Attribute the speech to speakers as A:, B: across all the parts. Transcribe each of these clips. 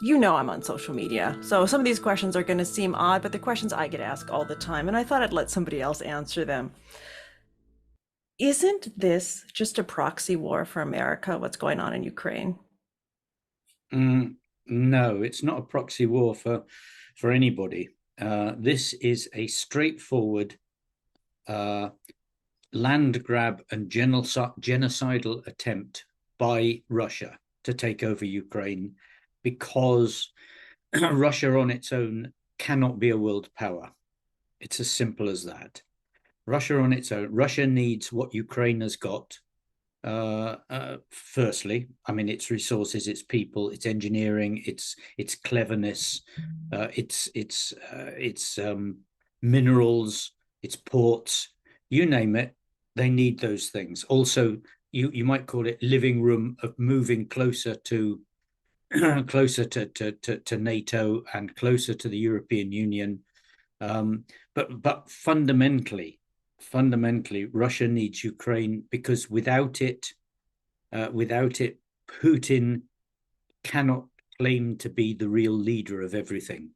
A: You know I'm on social media, so some of these questions are going to seem odd, but the questions I get asked all the time, and I thought I'd let somebody else answer them. Isn't this just a proxy war for America, what's going on in Ukraine?
B: Mm, no, it's not a proxy war for anybody. This is a straightforward uh, land grab and genocidal attempt by Russia to take over Ukraine because Russia on its own cannot be a world power. It's as simple as that. Russia on its own, Russia needs what Ukraine has got. Firstly, I mean, its resources, its people, its engineering, its cleverness, its minerals, its ports, you name it, they need those things. Also, you might call it living room of moving closer to closer to NATO and closer to the European Union. Um, but fundamentally, Russia needs Ukraine because without it, Putin cannot claim to be the real leader of everything.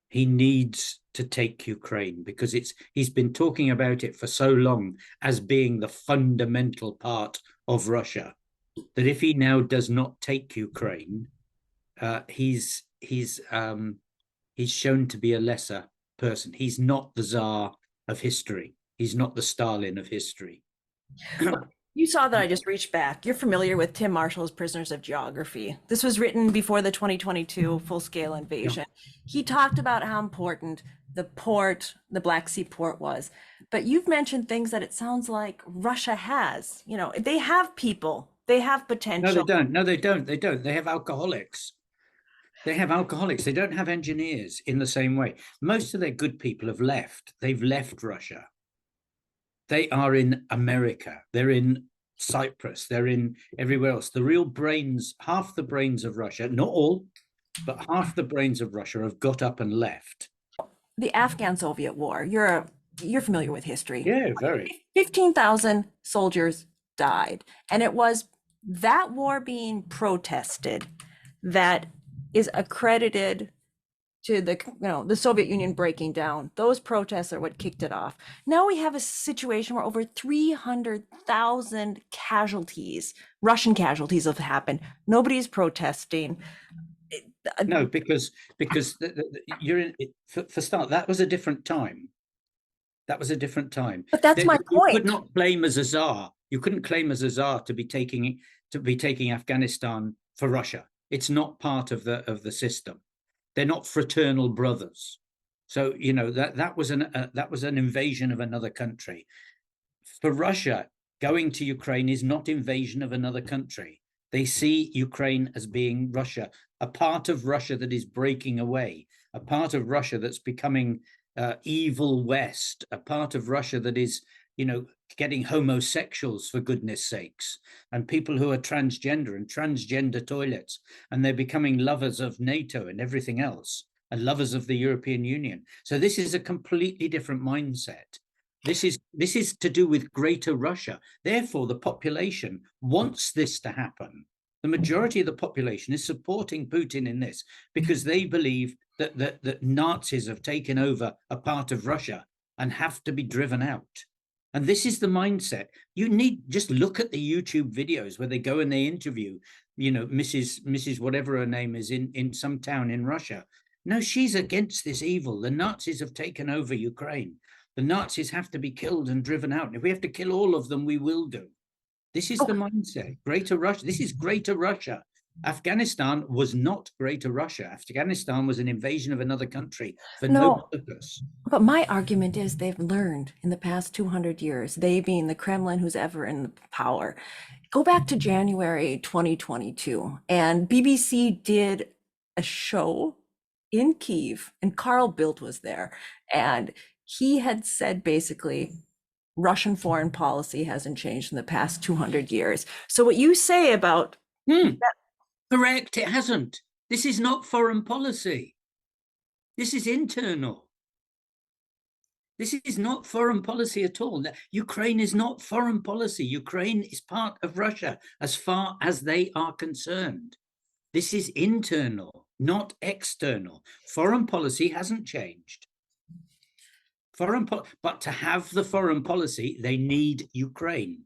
B: He needs to take Ukraine because he's been talking about it for so long as being the fundamental part of Russia that if he now does not take Ukraine, he's shown to be a lesser person. He's not the Tsar of history. He's not the Stalin of history.
A: Well, you saw that I just reached back. You're familiar with Tim Marshall's Prisoners of Geography. This was written before the 2022 full-scale
B: Yeah.
A: invasion. He talked about how important the port, the Black Sea port was. But you've mentioned things that it sounds like Russia has. You know, they have people, they have
B: No, they
A: potential.
B: don't. No, they don't. They don't. They have alcoholics. They have alcoholics. They don't have engineers in the same way. Most of their good people have left. They've left Russia. They are in America. They're in Cyprus. They're in everywhere else. The real brains, half the brains of Russia, not all, but half the brains of Russia have got up and left.
A: The Afghan Soviet War. You're familiar with history.
B: Yeah, very.
A: 15,000 soldiers died, and it was that war being protested that is accredited to the Soviet Union breaking down. Those protests are what kicked it off. Now we have a situation where over 300,000 casualties, Russian casualties, have happened. Nobody's protesting.
B: No, because you're in for start. That was a different time. That was a different time.
A: But that's my
B: You could
A: point.
B: not claim as a czar. You couldn't claim as a czar to be taking Afghanistan for Russia. It's not part of the system. They're not fraternal brothers. So that was an invasion of another country. For Russia, going to Ukraine is not invasion of another country. They see Ukraine as being Russia, a part of Russia that is breaking away, a part of Russia that's becoming evil West, a part of Russia that is, getting homosexuals for goodness sakes, and people who are transgender and transgender toilets, and they're becoming lovers of NATO and everything else, and lovers of the European Union. So this is a completely different mindset. This is to do with greater Russia. Therefore, the population wants this to happen. The majority of the population is supporting Putin in this because they believe that Nazis have taken over a part of Russia and have to be driven out. And this is the mindset. You need just look at the YouTube videos where they go and they interview, Mrs. whatever her name is in some town in Russia. No, she's against this evil. The Nazis have taken over Ukraine. The Nazis have to be killed and driven out. And if we have to kill all of them, we will do. This is the
A: Oh,
B: mindset. Greater Russia. This is greater Russia. Afghanistan was not greater Russia. Afghanistan was an invasion of another country for no
A: no,
B: purpose.
A: but my argument is they've learned in the past 200 years, they being the Kremlin, who's ever in power. Go back to January 2022, and BBC did a show in Kiev, and Carl Bildt was there. And he had said basically, Russian foreign policy hasn't changed in the past 200 years. So, what you say about
B: Hmm, correct. It hasn't. This is not foreign policy. This is internal. This is not foreign policy at all. Ukraine is not foreign policy. Ukraine is part of Russia as far as they are concerned. This is internal, not external. Foreign policy hasn't changed. But to have the foreign policy, they need Ukraine.